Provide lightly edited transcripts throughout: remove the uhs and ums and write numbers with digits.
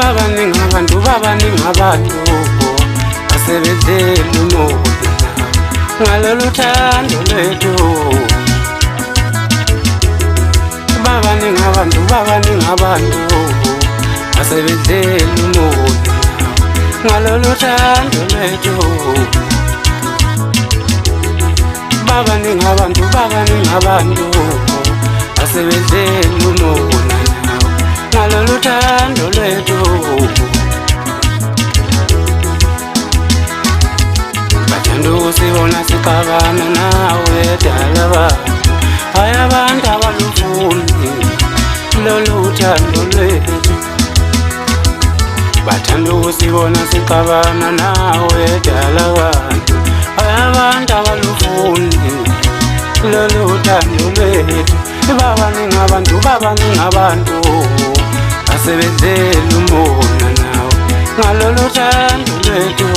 babaningi abantu basebenzela umoya ngalolu thando lwethu. Babaningi abantu basebenzela umoya ngalolu thando lwethu. Babaningi abantu basebenzela umoya ngalolu thando lwethu. Bathanda ukusibona sixabana nawe dala bantu, hayi abantu abalufuni lolu thando lwethu. Bathanda ukusibona sixabana nawe dala bantu, hayi abantu abalufuni lolu thando lwethu. Babaningi abantu basebenzela umoya nawe ngalolu thando lwethu.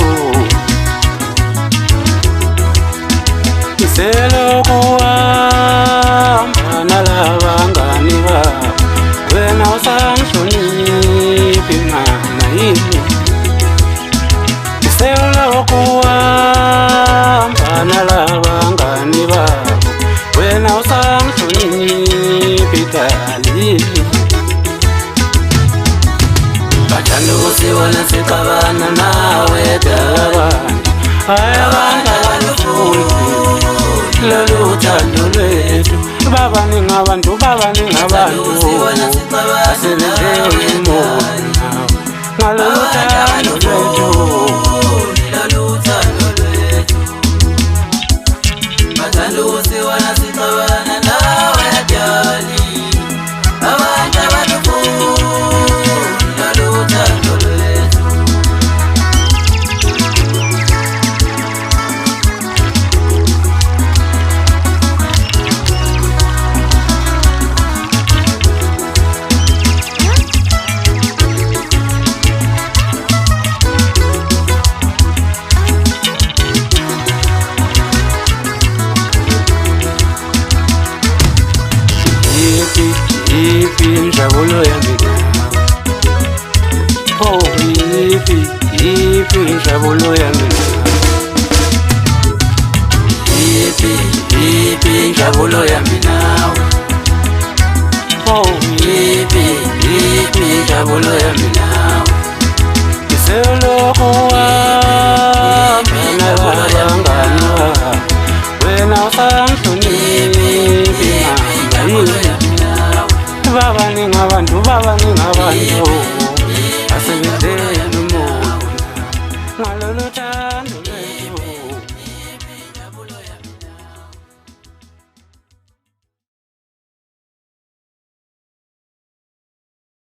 Selokhu uhamba nalabangani bakho, wena usangihloniphi mama yini? Selokhu uhamba nalabangani bakho, wena usangihloniphi darling. Bathanda ukusibona sixabana nawe dala bantu, hayi abantu abalufuni lolu thando lwethu. Babaningi abantu basebenzela umoya ngalolu thando lwethu. Bathanda ukusibona sixabana nawe darling, abantu abalufuni lolu thando lwethu. Iphi injabulo yami nawe, oh iphi injabulo yami nawe.